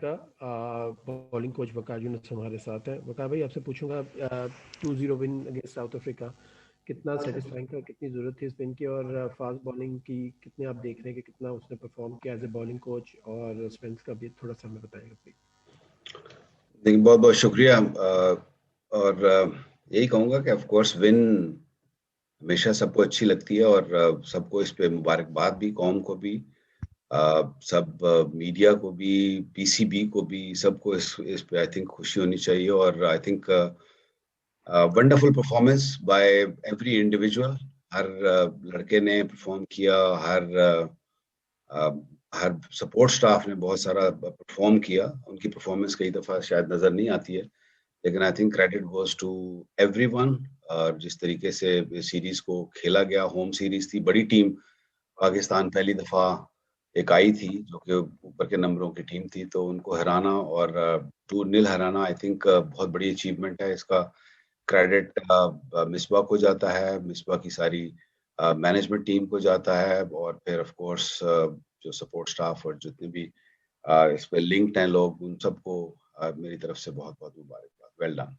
का bowling coach वकार यूनुस हमारे साथ है। वकार भाई, आपसे पूछूंगा 2-0 विन अगेंस्ट साउथ अफ्रीका कितना सेटिस्फाइंग था, कितनी ज़रूरत थी स्पिन की, और फास्ट बॉलिंग की कितने आप देख रहे हैं कि कितना उसने परफॉर्म किया एज ए बॉलिंग कोच, और स्पिन का भी थोड़ा सा हमें बताएगा प्लीज। देखिए, बहुत बहुत शुक्रिया। और यही कहूँगा कि ऑफ कोर्स विन हमेशा सबको अच्छी लगती है, और सबको इस पे मुबारकबाद भी, कौम को भी, सब मीडिया को भी, पीसीबी को भी, सबको इस पे आई थिंक खुशी होनी चाहिए। और I think wonderful performance by every individual. हर लड़के ने परफॉर्म किया, हर सपोर्ट स्टाफ ने बहुत सारा परफॉर्म किया। उनकी परफॉर्मेंस कई दफ़ा शायद नज़र नहीं आती है, लेकिन I think credit goes to everyone. और जिस तरीके से सीरीज को खेला गया, होम सीरीज थी, बड़ी टीम पाकिस्तान पहली दफ़ा एक आई थी जो कि ऊपर के नंबरों की टीम थी, तो उनको हराना और 2-0 हराना आई थिंक बहुत बड़ी अचीवमेंट है। इसका क्रेडिट मिसबा को जाता है, मिसबा की सारी मैनेजमेंट टीम को जाता है, और फिर ऑफ कोर्स जो सपोर्ट स्टाफ और जितने भी इस पे लिंक्ड हैं लोग, उन सबको मेरी तरफ से बहुत बहुत मुबारकबाद। वेल डन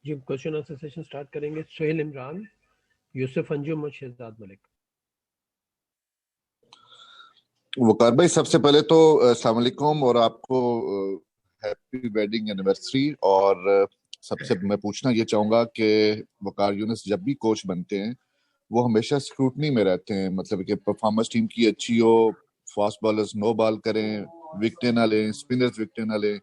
जी। क्वेश्चन आंसर सेशन स्टार्ट करेंगे। सोहेल इमरान, यूसुफ अंजुम और शहजाद मलिक। वकार भाई, सबसे पहले तो अस्सलाम वालेकुम और आपको हैप्पी वेडिंग एनिवर्सरी। और सबसे मैं पूछना ये चाहूंगा कि वकार यूनुस जब भी कोच बनते हैं वो हमेशा स्क्रूटनी में रहते हैं, मतलब कि परफॉर्मेंस टीम की अच्छी हो, फास्ट बॉलर्स नो बॉल करें, विकेटें ना लें, स्पिनर्स विकेटें ना लें,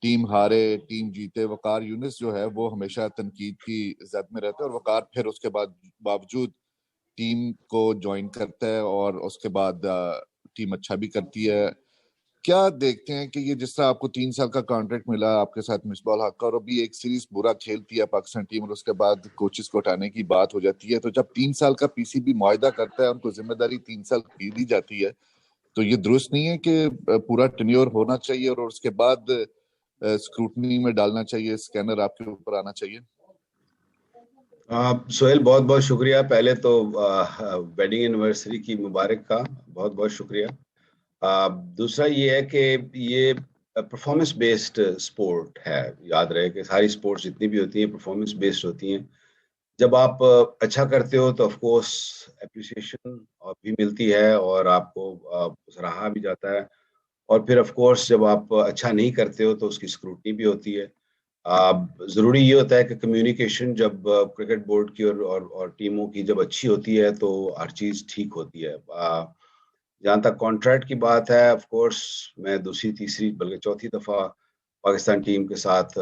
टीम हारे टीम जीते। वकार यूनुस जो है वो हमेशा तनकीद की जद में रहता है, और वकार फिर उसके बाद बावजूद टीम को ज्वाइन करता है और उसके बाद टीम अच्छा भी करती है। क्या देखते हैं कि ये जिस तरह आपको 3 साल का कॉन्ट्रैक्ट मिला आपके साथ मिसबाह हक का, और अभी एक सीरीज बुरा खेलती है पाकिस्तान टीम और उसके बाद कोचेस को हटाने की बात हो जाती है, तो जब 3 साल का पीसीबी मुआहदा करता है, उनको जिम्मेदारी 3 साल की दी जाती है, तो ये दुरुस्त नहीं है कि पूरा टेन्योर होना चाहिए और उसके बाद स्क्रूटनी में डालना चाहिए, स्कैनर आपके ऊपर आना चाहिए? सोहेल, बहुत बहुत शुक्रिया। पहले तो वेडिंग एनिवर्सरी की मुबारक का बहुत बहुत शुक्रिया। दूसरा ये है कि ये परफॉर्मेंस बेस्ड स्पोर्ट है। याद रहे कि सारी स्पोर्ट्स जितनी भी होती हैं परफॉर्मेंस बेस्ड होती हैं। जब आप अच्छा करते हो तो ऑफ कोर्स एप्रिसिएशन भी मिलती है और आपको सराहा भी जाता है, और फिर ऑफ कोर्स जब आप अच्छा नहीं करते हो तो उसकी स्क्रूटनी भी होती है। ज़रूरी ये होता है कि कम्युनिकेशन जब क्रिकेट बोर्ड की और टीमों की जब अच्छी होती है तो हर चीज़ ठीक होती है। जहाँ तक कॉन्ट्रैक्ट की बात है, ऑफ कोर्स मैं दूसरी तीसरी बल्कि चौथी दफ़ा पाकिस्तान टीम के साथ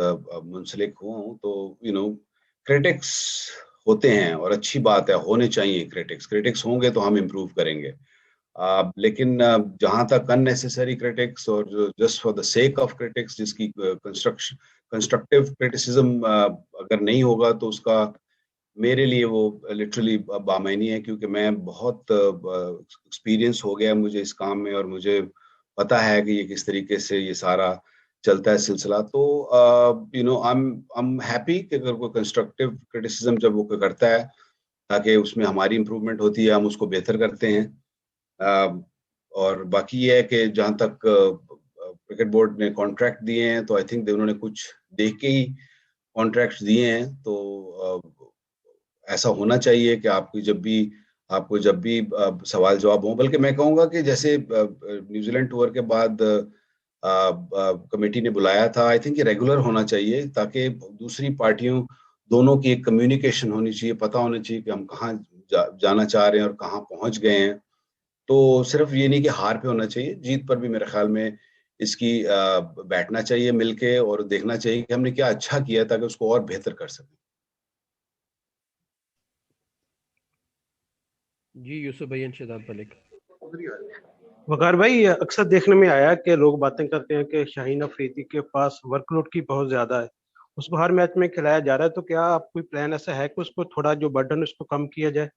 मुंसलिक हुआ हूँ, तो क्रिटिक्स होते हैं और अच्छी बात है, होने चाहिए। क्रिटिक्स होंगे तो हम इम्प्रूव करेंगे। लेकिन जहाँ तक अननेसेसरी क्रिटिक्स और just for the sake of critics, जिसकी कंस्ट्रक्टिव क्रिटिसिज्म अगर नहीं होगा तो उसका मेरे लिए वो लिटरली बामायनी है, क्योंकि मैं बहुत एक्सपीरियंस हो गया मुझे इस काम में और मुझे पता है कि ये किस तरीके से ये सारा चलता है सिलसिला। तो आई एम हैप्पी कि अगर कोई कंस्ट्रक्टिव क्रिटिसिज्म जब वो करता है, ताकि उसमें हमारी इम्प्रूवमेंट होती है, हम उसको बेहतर करते हैं। और बाकी ये है कि जहाँ तक क्रिकेट बोर्ड ने कॉन्ट्रैक्ट दिए हैं तो आई थिंक उन्होंने कुछ देख के ही कॉन्ट्रैक्ट दिए हैं। तो ऐसा होना चाहिए कि आपको जब भी सवाल जवाब हो, बल्कि मैं कहूँगा कि जैसे न्यूजीलैंड टूर के बाद कमेटी ने बुलाया था, आई थिंक ये रेगुलर होना चाहिए, ताकि दूसरी पार्टियों दोनों की एक कम्युनिकेशन होनी चाहिए, पता होना चाहिए कि हम कहाँ जाना चाह रहे हैं और कहाँ पहुँच गए हैं। तो सिर्फ ये नहीं कि हार पे होना चाहिए, जीत पर भी मेरे ख्याल में इसकी बैठना चाहिए मिलके और देखना चाहिए कि हमने क्या अच्छा किया ताकि उसको और बेहतर कर सकें। जी यूसुफ भाई और शहजाद मलिक। वकार भाई, अक्सर देखने में आया कि लोग बातें करते हैं कि शाहीन अफरीदी के पास वर्कलोड की बहुत ज्यादा है, उसको हर मैच में खिलाया जा रहा है, तो क्या आप कोई प्लान ऐसा है कि उसको थोड़ा जो बर्डन उसको कम किया जाए?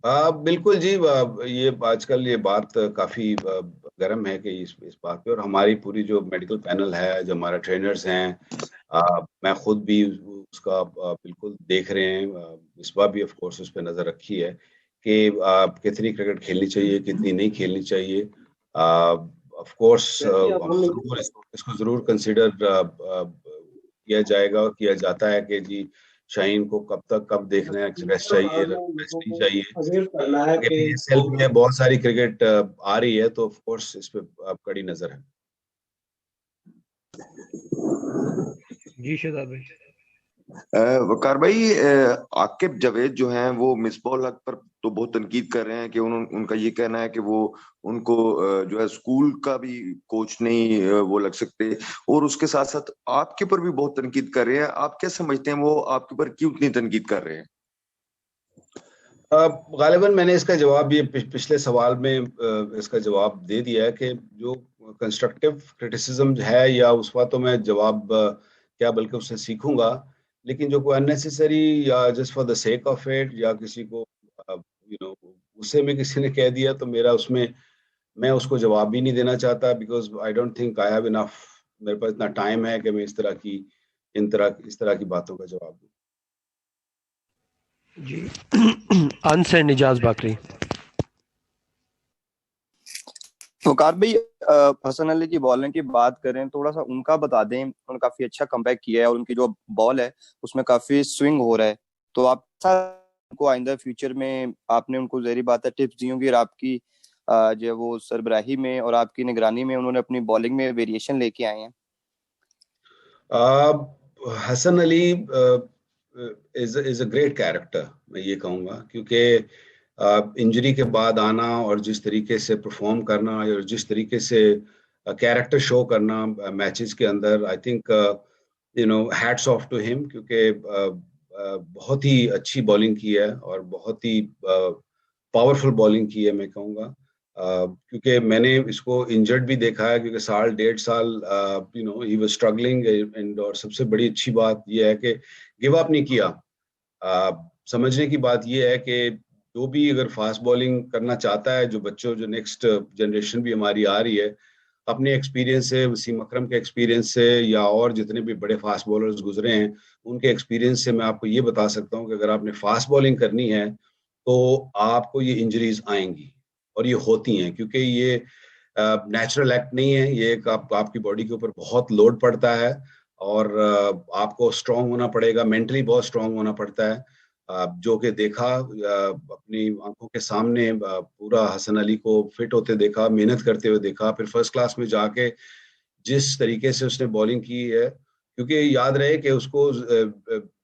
बिल्कुल जी। ये आजकल ये बात काफ़ी गर्म है कि इस बात पे, और हमारी पूरी जो मेडिकल पैनल है, जो हमारे ट्रेनर्स हैं, मैं खुद भी उसका बिल्कुल देख रहे हैं। इस बार भी ऑफ कोर्स उस पर नज़र रखी है कि कितनी क्रिकेट खेलनी चाहिए, कितनी नहीं खेलनी चाहिए। ऑफ कोर्स इसको जरूर कंसिडर किया जाएगा और किया जाता है कि जी शाहीन को कब देखना है, रेस्ट चाहिए, रेस्ट नहीं चाहिए। PSL में बहुत सारी क्रिकेट आ रही है, तो ऑफ कोर्स इस पे कड़ी नजर है। जी शहजाद भाई। वकार भाई, आकिब जावेद जो हैं वो मिसबाह हक पर तो बहुत तनकीद कर रहे हैं कि उनका ये कहना है कि वो उनको जो है स्कूल का भी कोच नहीं वो लग सकते, और उसके साथ साथ आपके ऊपर भी बहुत तनकीद कर रहे हैं। आप क्या समझते हैं वो आपके ऊपर क्यों इतनी तनकीद कर रहे हैं? गालिबन मैंने इसका जवाब ये पिछले सवाल में इसका जवाब दे दिया है कि जो कंस्ट्रक्टिव क्रिटिसिज्म है या उसका तो मैं जवाब क्या बल्कि उससे सीखूंगा, लेकिन जो कोई अननेसेसरी या just for the sake of it या किसी को उससे में किसी ने कह दिया तो मेरा उसमें मैं उसको जवाब भी नहीं देना चाहता, because I don't think I have enough, मेरे पास इतना टाइम है कि मैं इस तरह की बातों का जवाब दूं। जी अनसेंड इजाज बाकरी। वकार भाई, हसन अली की बॉलिंग की बात करें, थोड़ा सा उनका बता दें। उन्होंने काफी अच्छा कमबैक किया है और उनकी जो बॉल है उसमें काफी स्विंग हो रहा है, तो आप उनको आइंदा फ्यूचर में आपने उनको ज़ाहिर बात है टिप्स दी होंगी और आपकी जो वो सरबराही में और आपकी निगरानी में उन्होंने अपनी बॉलिंग में वेरिएशन लेके आए हैं। Hasan Ali is a great character, मैं ये कहूँगा, क्योंकि इंजरी के बाद आना और जिस तरीके से परफॉर्म करना और जिस तरीके से कैरेक्टर शो करना मैचेस के अंदर, I think hats off to him, क्योंकि बहुत ही अच्छी बॉलिंग की है और बहुत ही पावरफुल बॉलिंग की है मैं कहूँगा। क्योंकि मैंने इसको इंजर्ड भी देखा है, क्योंकि साल 1.5 साल ही वाज स्ट्रगलिंग एंड, और सबसे बड़ी अच्छी बात यह है कि गिव अप नहीं किया। समझने की बात यह है कि जो भी अगर फास्ट बॉलिंग करना चाहता है, जो नेक्स्ट जनरेशन भी हमारी आ रही है, अपने एक्सपीरियंस से, वसीम अकरम के एक्सपीरियंस से या और जितने भी बड़े फास्ट बॉलर्स गुजरे हैं उनके एक्सपीरियंस से मैं आपको ये बता सकता हूँ कि अगर आपने फास्ट बॉलिंग करनी है तो आपको ये इंजरीज आएंगी, और ये होती हैं, क्योंकि ये नेचुरल एक्ट नहीं है, ये एक आपकी बॉडी के ऊपर बहुत लोड पड़ता है और आपको स्ट्रांग होना पड़ेगा, मेंटली बहुत स्ट्रांग होना पड़ता है। जो कि देखा अपनी आंखों के सामने, पूरा हसन अली को फिट होते देखा, मेहनत करते हुए देखा, फिर फर्स्ट क्लास में जाके जिस तरीके से उसने बॉलिंग की है, क्योंकि याद रहे कि उसको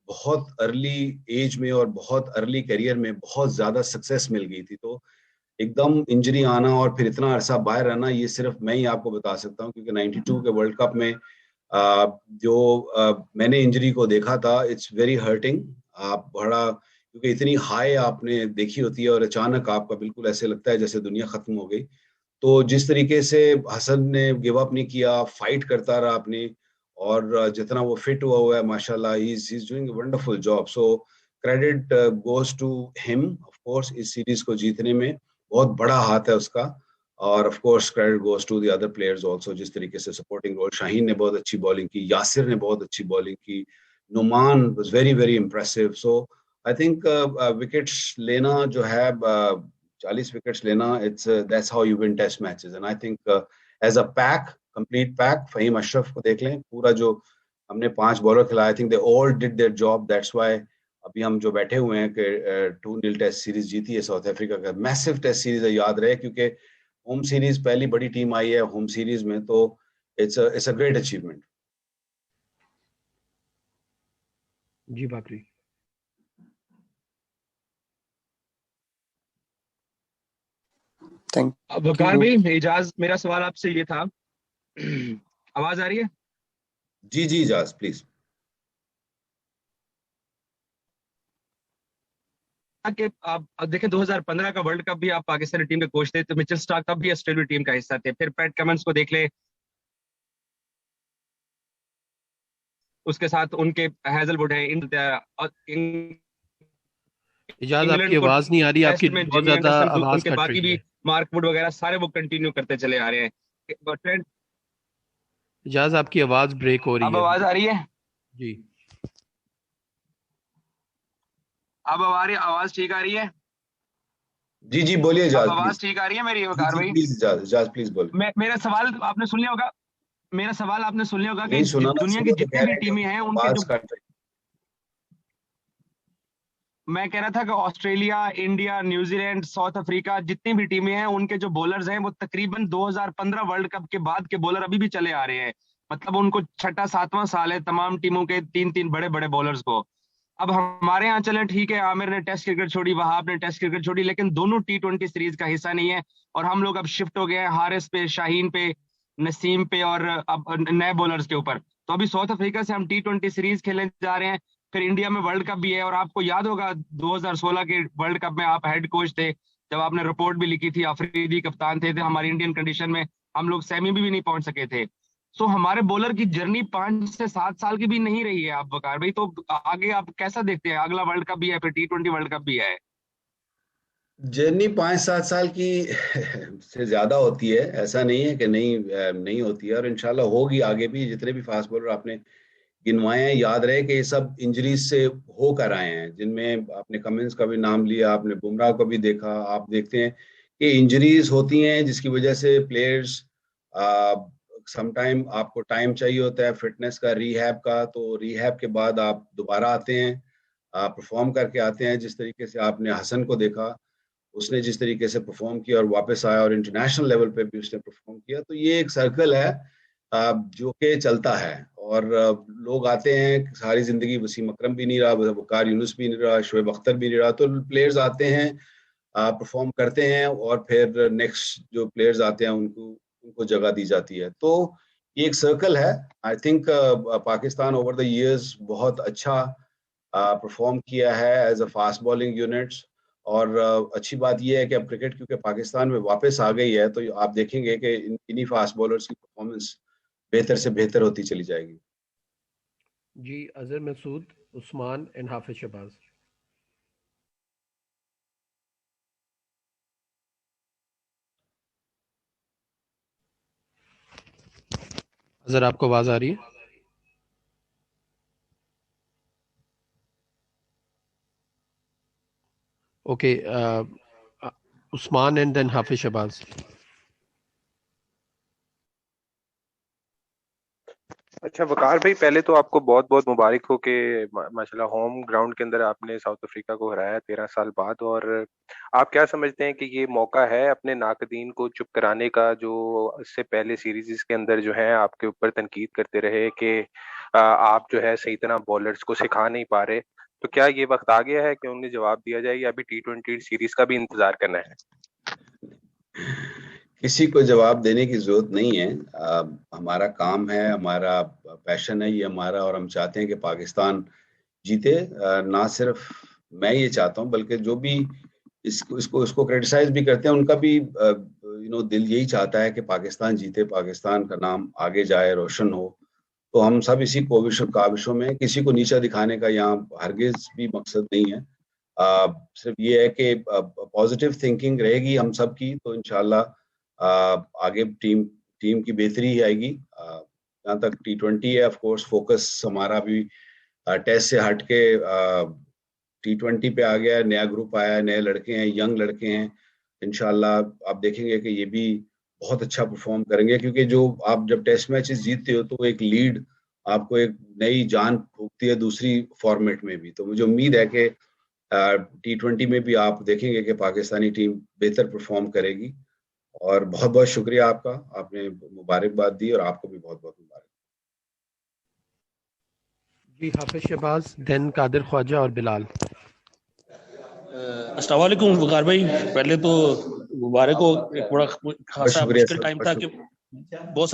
बहुत अर्ली एज में और बहुत अर्ली करियर में बहुत ज्यादा सक्सेस मिल गई थी, तो एकदम इंजरी आना और फिर इतना अरसा बाहर रहना, ये सिर्फ मैं ही आपको बता सकता हूँ, क्योंकि 92 के वर्ल्ड कप में जो मैंने इंजरी को देखा था, इट्स वेरी हर्टिंग। आप बड़ा, क्योंकि इतनी हाई आपने देखी होती है और अचानक आपका बिल्कुल ऐसे लगता है जैसे दुनिया खत्म हो गई। तो जिस तरीके से हसन ने गिव अप नहीं किया, फाइट करता रहा अपनी, और जितना वो फिट हुआ है माशाल्लाह, he is doing a wonderful job. So credit goes to him. Of course इस सीरीज को जीतने में बहुत बड़ा हाथ है उसका, और of course credit goes to the other players also, जिस तरीके से सपोर्टिंग रोल, शाहीन ने बहुत अच्छी बॉलिंग की, यासिर ने बहुत अच्छी बॉलिंग की, Nauman was very very impressive. So I think wickets लेना जो है 40 विकेट्स लेना, it's that's how you win test matches. And I think as a pack, complete pack, Faheem Ashraf को देख लें, पूरा जो हमने 5 बॉलर खिलाए, I think they all did their job. That's why अभी हम जो बैठे हुए हैं कि 2-0 टेस्ट सीरीज जीती है साउथ अफ्रीका का, मैसिव टेस्ट सीरीज है, याद रहे, क्योंकि होम सीरीज पहली बड़ी टीम आई है होम सीरीज में, तो इट्स अ ग्रेट अचीवमेंट। जी बाकरी। Thank Waqar you. भाई, इजाज, मेरा सवाल आपसे ये था, आवाज आ रही है? जी जी इजाज प्लीज। कि आप देखें 2015 का वर्ल्ड कप भी आप पाकिस्तानी टीम के कोच थे, तो मिचेल स्टार्क तब भी ऑस्ट्रेलिया टीम का हिस्सा थे। फिर पैट कमिंस को देख ले, उसके साथ उनके हेजलवुड है, इजाज आपकी इंग्लैंड को आवाज नहीं आ रही, टेस्ट आपकी में बहुत जिमी ज्यादा एंडरसन, आवाज उनके कट बाकी रही भी है। मार्क वुड वगैरह सारे वो कंटिन्यू करते चले आ रहे हैं। ट्रेंड, इजाज आपकी आवाज ब्रेक हो रही अब है। आवाज आ रही है? जी अब आवाज ठीक आ रही है? जी जी बोलिए अब जाज आवाज प्लीज। ठीक आ रही है मेरी जी वकार जी भाई? प्लीज जाज प्लीज बोलिए। मेरा सवाल आपने सुन लिया होगा। मेरा सवाल आपने सुन लिया होगा कि नहीं सुना ना, दुनिया की सुनो तो जितनी कह भी रहे हैं टीमें हैं कि उनके आवाज जो, कट रही। मैं कह रहा था कि Australia, India, New Zealand, south Africa, जितनी भी टीमें हैं उनके जो बॉलर्स हैं वो तकरीबन 2015 वर्ल्ड कप के बाद के बॉलर अभी भी चले आ रहे हैं। मतलब उनको छठा सातवां साल है तमाम टीमों के तीन तीन बड़े बड़े बॉलर्स को। अब हमारे यहाँ चले, ठीक है, आमिर ने टेस्ट क्रिकेट छोड़ी, वहाब ने टेस्ट क्रिकेट छोड़ी, लेकिन दोनों T20 सीरीज का हिस्सा नहीं है। और हम लोग अब शिफ्ट हो गए हैं हारिस पे, शाहीन पे, नसीम पे और अब नए बॉलर्स के ऊपर। तो अभी साउथ अफ्रीका से हम T20 सीरीज खेलने जा रहे हैं, फिर इंडिया में वर्ल्ड कप भी है। और आपको याद होगा 2016 के वर्ल्ड कप में आप हेड कोच थे, जब आपने रिपोर्ट भी लिखी थी, अफरीदी कप्तान थे हमारी इंडियन कंडीशन में, हम लोग सेमी भी नहीं पहुंच सके थे। सो हमारे बॉलर की जर्नी 5 से 7 साल की भी नहीं रही है आप बकार भाई। तो आगे आप कैसा देखते हैं? अगला वर्ल्ड कप भी है, फिर T20 वर्ल्ड कप भी है। जर्नी 5-7 साल की से ज्यादा होती है, ऐसा नहीं है कि नहीं होती है, और इंशाल्लाह होगी आगे भी। जितने भी फास्ट बॉलर आपने गिनवाए हैं, याद रहे कि ये सब इंजरीज से होकर आए हैं, जिनमें आपने कमिंस का भी नाम लिया, आपने बुमराह को भी देखा। आप देखते हैं कि इंजरीज होती हैं जिसकी वजह से प्लेयर्स, समटाइम आपको टाइम चाहिए होता है फिटनेस का, रिहैब का। तो रिहैब के बाद आप दोबारा आते हैं, परफॉर्म करके आते हैं। जिस तरीके से आपने हसन को देखा, उसने जिस तरीके से परफॉर्म किया और वापस आया और इंटरनेशनल लेवल पे भी उसने परफॉर्म किया। तो ये एक सर्कल है जो कि चलता है। और लोग आते हैं, सारी जिंदगी वसीम अकरम भी नहीं रहा, वकार यूनुस भी नहीं रहा, शोएब अख्तर भी नहीं रहा। तो प्लेयर्स आते हैं, परफॉर्म करते हैं, और फिर नेक्स्ट जो प्लेयर्स आते हैं उनको उनको जगह दी जाती है। तो ये एक सर्कल है। I think Pakistan over the years बहुत अच्छा परफॉर्म किया है as a fast bowling units. और अच्छी बात यह है कि अब क्रिकेट क्योंकि पाकिस्तान में वापस आ गई है, तो आप देखेंगे कि इन्हीं फास्ट बॉलर्स की परफॉर्मेंस बेहतर से बेहतर होती चली जाएगी। जी, अजहर मसूद, उस्मान एंड हाफिज शहबाज। अजहर, आपको आवाज आ रही है? ओके, उस्मान एंड देन हाफिज शहबाज। अच्छा वकार भाई, पहले तो आपको बहुत बहुत मुबारक हो कि माशाल्लाह होम ग्राउंड के अंदर आपने साउथ अफ्रीका को हराया 13 साल बाद। और आप क्या समझते हैं कि ये मौका है अपने नाकदीन को चुप कराने का, जो इससे पहले सीरीज के अंदर जो है आपके ऊपर तनकीद करते रहे कि आप जो है सही तरह बॉलर्स को सिखा नहीं पा रहे? तो क्या ये वक्त आ गया है कि उन्हें जवाब दिया जाए, या अभी T20 सीरीज का भी इंतजार करना है? किसी को जवाब देने की जरूरत नहीं है। हमारा काम है, हमारा पैशन है ये हमारा, और हम चाहते हैं कि पाकिस्तान जीते। ना सिर्फ मैं ये चाहता हूँ, बल्कि जो भी इसको क्रिटिसाइज भी करते हैं, उनका भी दिल यही चाहता है कि पाकिस्तान जीते, पाकिस्तान का नाम आगे जाए, रोशन हो। तो हम सब इसी काविशों में, किसी को नीचा दिखाने का यहाँ हरगिज भी मकसद नहीं है। सिर्फ ये है कि पॉजिटिव थिंकिंग रहेगी हम सब की, तो इंशाल्लाह आगे टीम की बेहतरी ही आएगी। जहाँ तक T20 है, ऑफ कोर्स फोकस हमारा भी टेस्ट से हट के T20 पे आ गया है। नया ग्रुप आया है, नए लड़के हैं, यंग लड़के हैं। इंशाल्लाह आप देखेंगे कि ये भी बहुत अच्छा परफॉर्म करेंगे, क्योंकि जो आप जब टेस्ट मैचेस जीतते हो तो एक लीड आपको एक नई जान फूंकती है दूसरी फॉर्मेट में भी। तो मुझे उम्मीद है कि T20 में भी आप देखेंगे कि पाकिस्तानी टीम बेहतर परफॉर्म करेगी। और बहुत बहुत शुक्रिया आपका, आपने मुबारकबाद दी, और आपको भी बहुत बहुत मुबारक। जी, हाफिज शहबाज, देन कादिर ख्वाजा और बिलाल। अस्सलाम वालेकुम वकार भाई, पहले तो मुबारक हो। एक बड़ा खासा मुश्किल टाइम था कि बहुत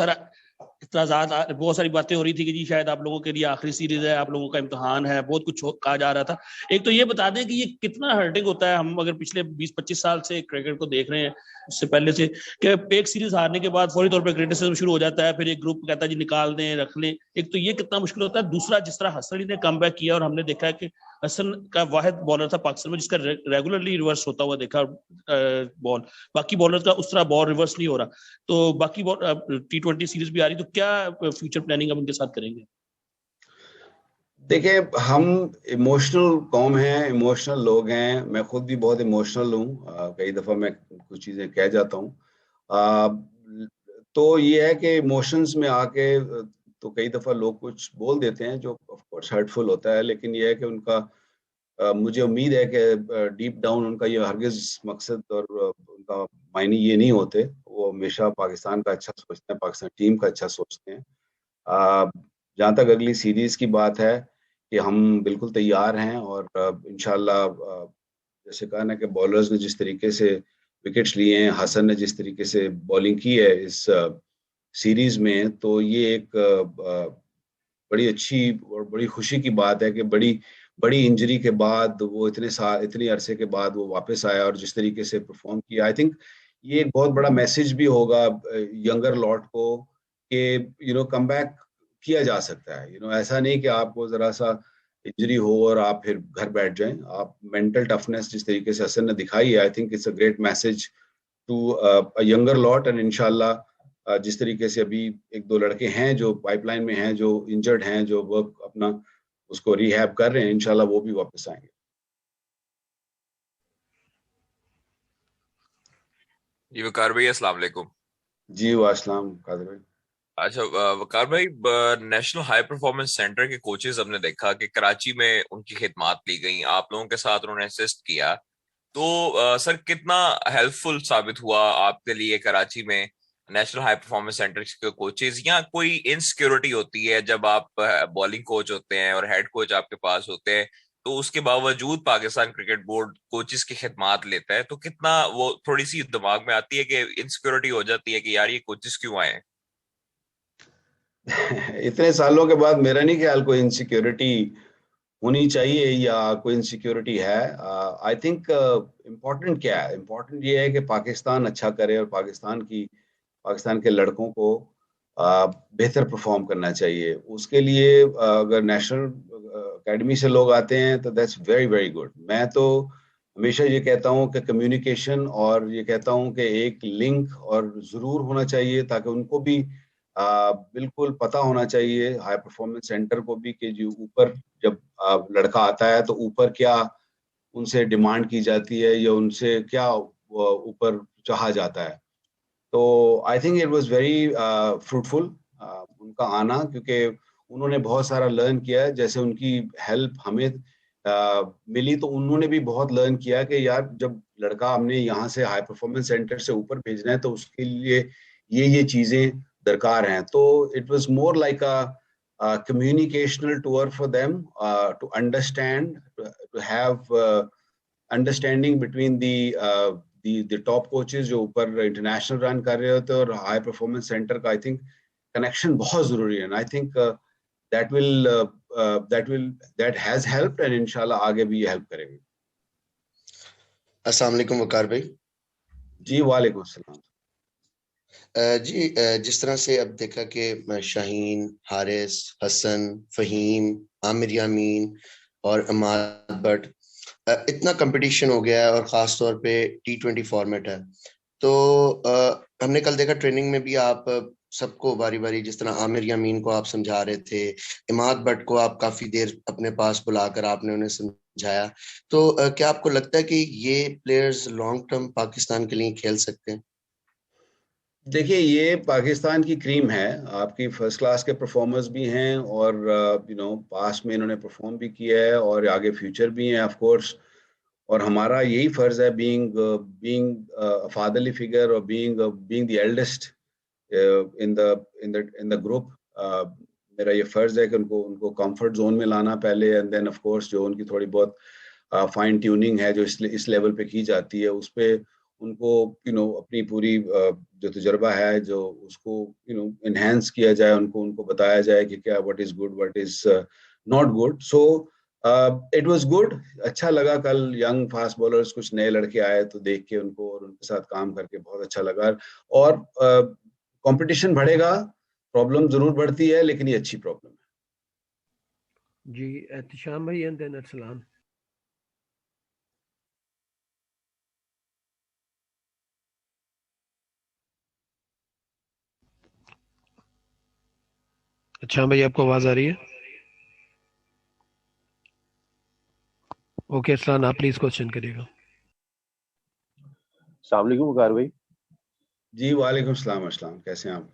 सारी बातें हो रही थी कि जी शायद आप लोगों के लिए आखिरी सीरीज है, आप लोगों का इम्तिहान है, बहुत कुछ कहा जा रहा था। एक तो ये बता दें कि ये कितना हर्टिंग होता है, हम अगर पिछले 20-25 साल से क्रिकेट को देख रहे हैं, उससे पहले से, कि एक सीरीज हारने के बाद फौरी तौर पर क्रिटिसिज्म शुरू हो जाता है, फिर एक ग्रुप कहता है जी निकाल दें, रख लें। एक तो ये कितना मुश्किल होता है। दूसरा, जिस तरह हसन अली ने कमबैक किया, और हमने देखा है कि हसन का वाहिद बॉलर था पाकिस्तान में जिसका रेगुलरली रिवर्स होता हुआ देखा बॉल, बाकी बॉलर का उस तरह बॉल रिवर्स नहीं हो रहा। तो बाकी T20 सीरीज भी आ रही, तो क्या फ्यूचर प्लानिंग हम उनके साथ करेंगे? देखिए, हम इमोशनल कौम हैं, इमोशनल लोग हैं। मैं खुद भी बहुत इमोशनल हूँ। कई दफ़ा मैं कुछ चीज़ें कह जाता हूँ। अ, तो ये है कि इमोशंस में आके तो कई दफ़ा लोग कुछ बोल देते हैं जो ऑफ कोर्स हर्टफुल होता है, लेकिन ये है कि उनका मुझे उम्मीद है कि डीप डाउन उनका ये हरगिज़ मकसद और उनका मायने ये नहीं होते। वो हमेशा पाकिस्तान का अच्छा सोचते हैं, पाकिस्तान टीम का अच्छा सोचते हैं। अ, जहाँ तक अगली सीरीज़ की बात है कि हम बिल्कुल तैयार हैं और इंशाअल्लाह जैसे कहा ना कि बॉलर्स ने जिस तरीके से विकेट्स लिए हैं, हसन ने जिस तरीके से बॉलिंग की है इस सीरीज़ में, तो ये एक बड़ी अच्छी और बड़ी खुशी की बात है कि बड़ी बड़ी इंजरी के बाद वो इतने अरसे के बाद वो वापस आया और जिस तरीके से परफॉर्म किया, आई थिंक ये एक बहुत बड़ा मैसेज भी होगा यंगर लॉट को कि कम बैक किया जा सकता है। ऐसा नहीं कि आपको जरा सा इंजरी हो और आप फिर घर बैठ जाएं। आप मेंटल टफनेस जिस तरीके से हसन ने दिखाई है, I think it's a great message to a younger lot and इंशाल्लाह जिस तरीके से अभी एक दो लड़के हैं जो पाइपलाइन में हैं, जो इंजर्ड हैं, जो वर्क अपना उसको रिहैब कर रहे हैं, इंशाल्लाह वो भी वापस आएंगे। जी वकार भाई, अस्सलाम वालेकुम। जी वास्सलाम कादर भाई। अच्छा वकार भाई, नेशनल हाई परफॉर्मेंस सेंटर के कोचेस हमने देखा कि कराची में उनकी खिदमात ली गई, आप लोगों के साथ उन्होंने असिस्ट किया। तो सर कितना हेल्पफुल साबित हुआ आपके लिए कराची में नेशनल हाई परफॉर्मेंस सेंटर के कोचेस? या कोई इनसिक्योरिटी होती है जब आप बॉलिंग कोच होते हैं और हेड कोच आपके पास होते हैं, तो उसके बावजूद पाकिस्तान क्रिकेट बोर्ड कोचेस की खिदमात लेता है, तो कितना वो थोड़ी सी दिमाग में आती है कि इनसिक्योरिटी हो जाती है कि यार ये कोचेस क्यों आए हैं? इतने सालों के बाद मेरा नहीं ख्याल कोई इनसिक्योरिटी होनी चाहिए या कोई इनसिक्योरिटी है। आई थिंक इम्पोर्टेंट क्या है, इम्पोर्टेंट ये है कि पाकिस्तान अच्छा करे और पाकिस्तान के लड़कों को बेहतर परफॉर्म करना चाहिए। उसके लिए अगर नेशनल एकेडमी से लोग आते हैं तो दैट्स वेरी वेरी गुड। मैं तो हमेशा ये कहता हूँ कि कम्युनिकेशन और ये कहता हूँ कि एक लिंक और ज़रूर होना चाहिए ताकि उनको भी बिल्कुल पता होना चाहिए, हाई परफॉर्मेंस सेंटर को भी, कि जो ऊपर जब लड़का आता है तो ऊपर क्या उनसे डिमांड की जाती है या उनसे क्या ऊपर चाहा जाता है। तो I think it was very fruitful उनका आना, क्योंकि उन्होंने बहुत सारा लर्न किया है। जैसे उनकी हेल्प हमें मिली तो उन्होंने भी बहुत लर्न किया कि यार जब लड़का हमने यहाँ से हाई परफॉर्मेंस सेंटर से ऊपर भेजना है तो उसके लिए ये चीजें दरकार हैं। तो it was more like a communicational tour for them to understand, to have understanding between the top coaches जो ऊपर इंटरनेशनल रन कर रहे होते हैं और हाई परफॉर्मेंस सेंटर का। आई थिंक कनेक्शन बहुत जरूरी है। I think that will that has helped and इंशाल्लाह आगे भी ये हेल्प करेगी। अस्सलाम वालेकुम वकार भाई। जी वालेकुम अस्सलाम। जी जिस तरह से अब देखा कि शाहीन, हारिस, हसन, फहीम, आमिर यामीन और अमाद बट इतना कंपटीशन हो गया है और ख़ास तौर पे T20 फॉर्मेट है, तो हमने कल देखा ट्रेनिंग में भी आप सबको बारी बारी, जिस तरह आमिर यामीन को आप समझा रहे थे, इमाद बट को आप काफ़ी देर अपने पास बुलाकर आपने उन्हें समझाया। तो क्या आपको लगता है कि ये प्लेयर्स लॉन्ग टर्म पाकिस्तान के लिए खेल सकते हैं? देखिए, ये पाकिस्तान की क्रीम है, आपकी फर्स्ट क्लास के परफॉर्मर्स भी हैं और पास्ट में इन्होंने परफॉर्म भी किया है और आगे फ्यूचर भी है ऑफ कोर्स। और हमारा यही फर्ज है, बीइंग बीइंग फादरली फिगर और being the eldest in the group, मेरा ये फर्ज है कि उनको उनको कंफर्ट जोन में लाना पहले, एंड देन ऑफ कोर्स जो उनकी थोड़ी बहुत फाइन ट्यूनिंग है जो इस लेवल पे की जाती है उस पे उनको अपनी पूरी जो तजुर्बा है जो उसको इनहेंस किया जाए, उनको उनको बताया जाए कि क्या what is good, what is not good. So it was good, अच्छा लगा कल यंग फास्ट बॉलर्स कुछ नए लड़के आए तो देख के उनको और उनके साथ काम करके बहुत अच्छा लगा। और कंपटीशन बढ़ेगा, प्रॉब्लम जरूर बढ़ती है, लेकिन ये अच्छी प्रॉब्लम है। जी एहतशाम भाई एंड देन अरसलान। अच्छा भाई, आपको आवाज आ रही है? ओके असलान, आप प्लीज क्वेश्चन करिएगा। अस्सलाम वालेकुम वकार भाई। जी वालेकुम सलाम अस्सलाम, कैसे हैं आप?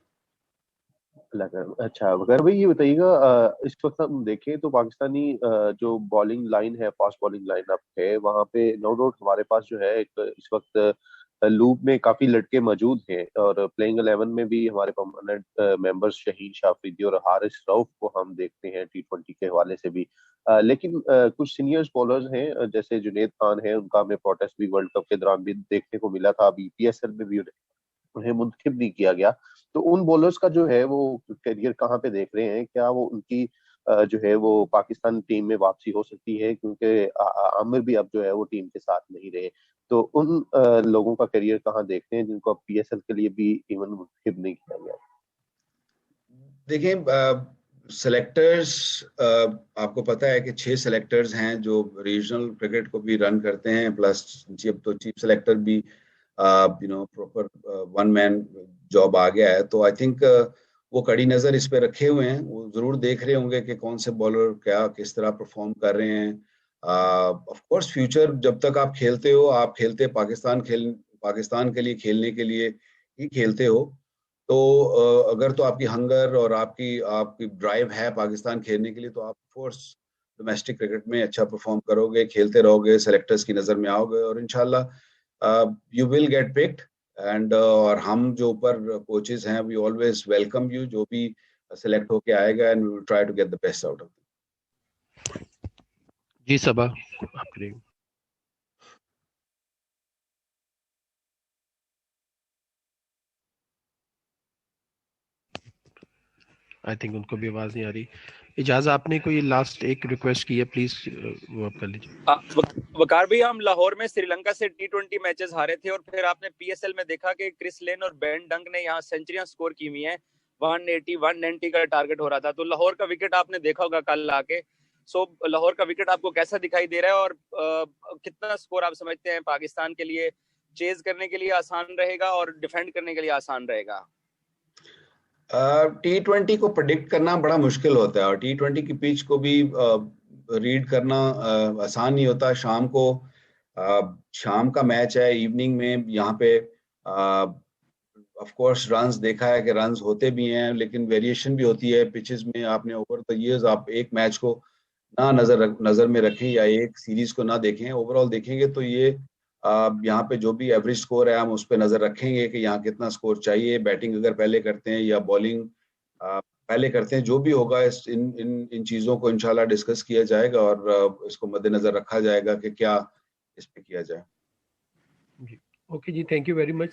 अल्लाह का। अच्छा वकार भाई, ये बताइएगा, इस वक्त हम देखें तो पाकिस्तानी जो बॉलिंग लाइन है, फास्ट बॉलिंग लाइन अप है, वहाँ पे नो डाउट हमारे पास जो है एक इस वक्त लूप में काफी लड़के मौजूद हैं, और प्लेइंग 11 में भी हमारे परमानेंट मेंबर्स शहीन शाह अफरीदी और हारिस रऊफ को हम देखते हैं T20 के हवाले से भी। लेकिन कुछ सीनियर्स बॉलर्स हैं, जैसे जुनैद खान है, उनका हमें प्रोटेस्ट भी वर्ल्ड कप के दौरान भी देखने को मिला था, अभी PSL में भी उन्हें मुंतखब नहीं किया गया। तो उन बॉलर्स का जो है वो करियर कहाँ पे देख रहे हैं? क्या वो उनकी जो है वो पाकिस्तान टीम में वापसी हो सकती है? क्योंकि आमिर भी अब जो है वो टीम के साथ नहीं रहे, तो उन लोगों का करियर कहाँ देखते हैं जिनको अब PSL के लिए भी इवन मुंतखब नहीं किया गया? देखिए सेलेक्टर्स, आपको पता है कि 6 सेलेक्टर्स हैं जो रीजनल क्रिकेट को भी रन करते हैं, प्लस चीफ सेलेक्टर भी प्रॉपर वन मैन जॉब आ गया है। तो आई थिंक वो कड़ी नजर इस पे रखे हुए हैं, वो जरूर देख रहे होंगे कि कौन से बॉलर क्या किस तरह परफॉर्म कर रहे हैं। ऑफ कोर्स फ्यूचर, जब तक आप खेलते हो, आप खेलते पाकिस्तान के लिए, खेलने के लिए ही खेलते हो, तो अगर तो आपकी हंगर और आपकी ड्राइव है पाकिस्तान खेलने के लिए, तो आप फोर्स डोमेस्टिक क्रिकेट में अच्छा परफॉर्म करोगे, खेलते रहोगे, सेलेक्टर्स की नजर में आओगे, और इंशाल्लाह you will get picked. And और हम जो ऊपर कोचेस हैं, वी ऑलवेज वेलकम यू, जो भी सेलेक्ट होके आएगा, and we will try to get the best out of it. जी सबा, आप करिएगा। आई थिंक उनको भी आवाज नहीं आ रही। इजाज़, आपने कोई लास्ट एक रिक्वेस्ट की है, प्लीज वो आप कर लीजिए। वकार भाई, हम लाहौर में श्रीलंका से T20 मैचेस हारे थे, और फिर आपने PSL में देखा कि क्रिस लेन और बेन डंक ने यहाँ सेंचुरियां स्कोर की हुई हैं। 180 190 का टारगेट हो रहा था। तो लाहौर का विकेट आपने देखा होगा कल आके, सो लाहौर का विकेट आपको कैसा दिखाई दे रहा है, और कितना स्कोर आप समझते हैं पाकिस्तान के लिए चेज करने के लिए आसान रहेगा और डिफेंड करने के लिए आसान रहेगा? T20 को प्रेडिक्ट करना बड़ा मुश्किल होता है, और T20 की पिच को भी रीड करना आसान नहीं होता। शाम का मैच है, इवनिंग में यहाँ पे ऑफ कोर्स रन्स देखा है कि रन्स होते भी हैं, लेकिन वेरिएशन भी होती है पिचेस में। आपने ओवर द इयर्स आप एक मैच को ना नजर में रखें या एक सीरीज को ना देखें, ओवरऑल देखेंगे तो ये यहाँ पे जो भी एवरेज स्कोर है हम उस पर नजर रखेंगे कि यहाँ कितना स्कोर चाहिए। बैटिंग अगर पहले करते हैं या बॉलिंग पहले करते हैं, जो भी होगा इन चीजों को इंशाल्लाह डिस्कस किया जाएगा, और इसको मद्देनजर रखा जाएगा कि क्या इस पे किया जाए। ओके जी, थैंक यू वेरी मच।